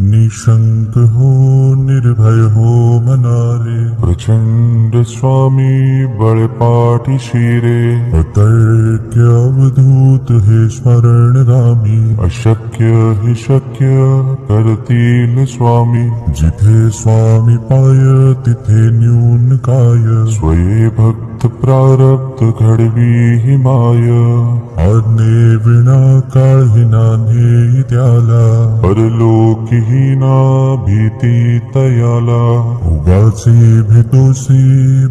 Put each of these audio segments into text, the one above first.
निशंक हो निर्भय हो मनारे, प्रचंड स्वामी बळपाठी शिरे, अतर्क्य अवधूत हे स्मरणगामी, अशक्य हि शक्य करतील स्वामी, जिथे स्वामी पाय तिथे न्यून काय, स्वये भक्त प्रारब्ध घडवी हि माय, आज्ञे विना काळही नान्हे त्याला, परलोकीहीना भीती तयाला, उगाचे भेतोसी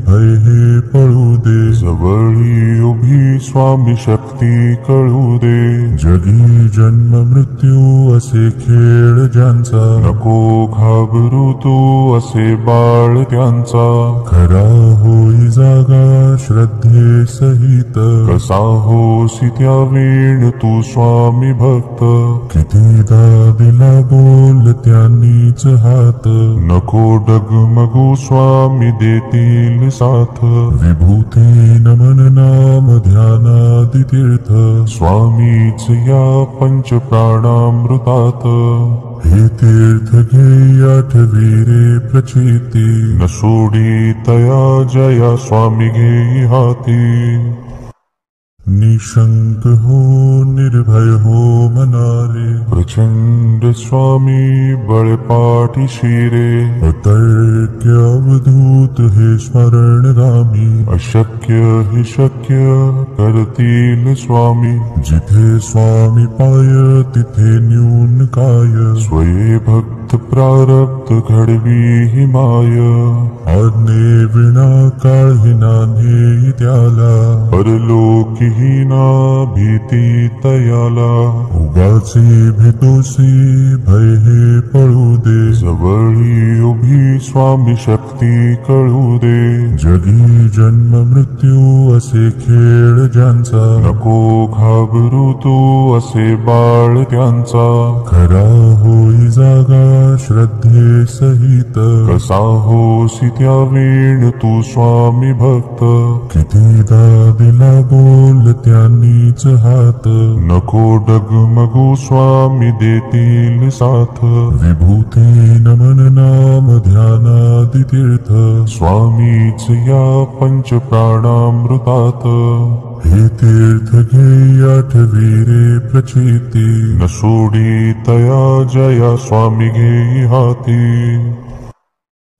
भय हे पळू दे, जवळी उभी स्वामी शक्ती कळू दे, जगी जन्म मृत्यू असे खेळ ज्यांचा, नको घाबरू तू असे बाळ त्यांचा, खरा होई जागा श्रद्धे सहित, कसा होसी त्या वेळ तू स्वामी भक्त, कितीदा दिला बोल त्यांनीच हात, नको डगमगू स्वामी देतील साथ, विभूती नमन नाम ध्यानादि तीर्थ, स्वामीच या पंच प्राणामृतात, हे तीर्थ घे आठवी रे प्रचिती, न सोडी तया जया स्वामी घेई हाती, निशंक हो निर्भय हो मनारे, प्रचंड स्वामी बळपाठी शिरे, अतर्क्य अवधूत हे स्मरणगामी, अशक्य हि शक्य करतील स्वामी, जिथे स्वामी पाय तिथे न्यून काय, स्वये भक्त प्रारब्ध घडवी हि माय, आज्ञे विना काळही नान्हे त्याला, परलोकीहीना भीती तयाला, उगाचे भेतोसी भय हे पळू दे, जवळी उभी स्वामी शक्ती कळू दे, जगी जन्म मृत्यू असे खेळ ज्यांचा, नको घाबरू तू असे बाळ त्यांचा, खरा होई जागा श्रद्धे सहित, कसा होसी त्या वेळ तू स्वामी भक्त, कितीदा दिला बोल त्यांनीच हात, नको डगमगू स्वामी देतील साथ, विभूती नमन नाम ध्यानादि तीर्थ, स्वामीच या पंच प्राणामृतात, हे तीर्थ घे आठवी रे प्रचिती, न सोडी तया जया स्वामी घेई हाती,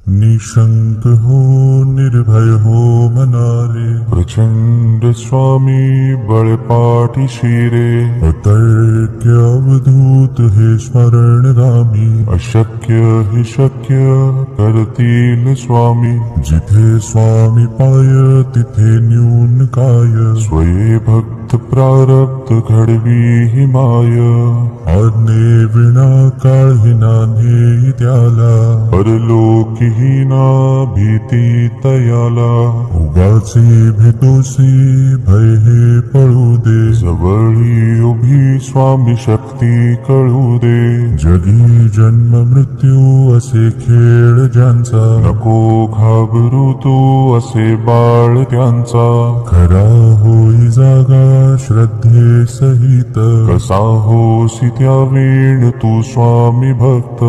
निशंक हो निर्भय हो मनारे, प्रचंड स्वामी बळपाठी शिरे, अतर्क्य अवधूत हे स्मरणगामी, अशक्य हि शक्य करतील स्वामी, जिथे स्वामी पाय तिथे न्यून काय, स्वये भक्त प्रारब्ध घडवी हि माय, आज्ञे विना काळही नान्हे त्याला, परलोकीहीना भीती तयाला, उगाचे भेतोसी भय हे पळू दे, जवळी उभी स्वामी शक्ती कळू दे, जगी जन्म मृत्यू असे खेळ ज्यांचा, नको घाबरू तू असे बाळ त्यांचा, खरा होई जागा श्रद्धे सहित, कसा होसी त्या वेळ तू स्वामी भक्त,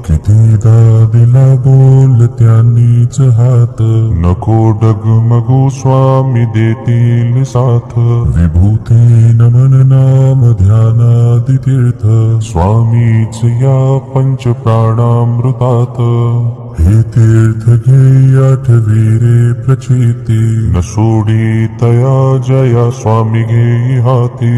कितीदा दिला बोल त्यांनीच हात, नको डगमगू स्वामी देतील साथ, विभूती नमन नाम ध्यानादि तीर्थ, स्वामीच या पंच प्राणामृतात, हे तीर्थ घे आठवी रे प्रचिती, न सोडी तया जया स्वामी घेई हाती,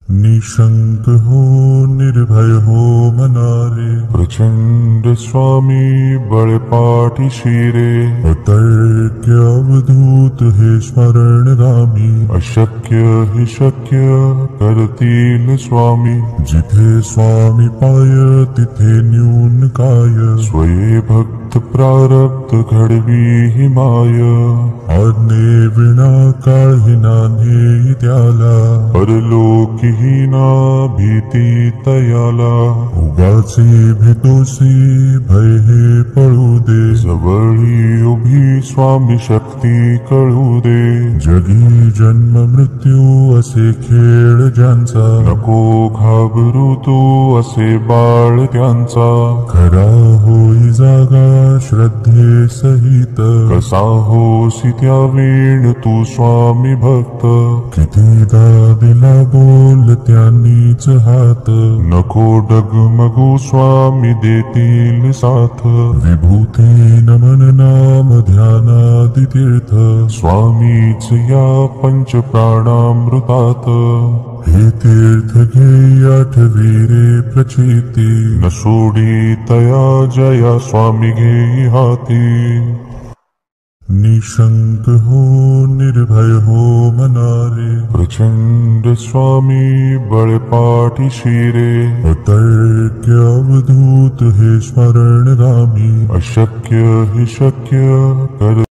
निशंक हो निर्भय हो मनारे, प्रचंड स्वामी बळपाठी शिरे, अतर्क्य अवधूत हे स्मरणगामी, अशक्य हि शक्य करतील स्वामी, जिथे स्वामी पाय तिथे न्यून काय, स्वये भक्त प्रारब्ध घडवी हि माय, आज्ञे विना काळही नान्हे त्याला, परलोकीहीना भीती तयाला, उगाचे भेतोसी भय हे पळू दे, जवळी उभी स्वामी शक्ती भक्ती कळू दे. जगी जन्म मृत्यू असे खेळ ज्यांचा, नको घाबरू तू असे बाळ त्यांचा. खरा होई जागा श्रद्धे सहित, कसा होसी त्या वेळ तू स्वामी भक्त. कितीदा दिला बोल त्यांनीच हात, नको डगमगू स्वामी देतील साथ. विभूती नमन नाम ध्यानादि तीर्थ, स्वामीच या पंच प्राणामृतात. हे तीर्थ घे आठवी रे प्रचिती, न सोडी तया जया स्वामी घेई हाती. निशंक हो निर्भय हो मनारे, प्रचंड स्वामी बळपाठी शिरे. अतर्क्य अवधूत हे स्मरणगामी, अशक्य हे शक्य कर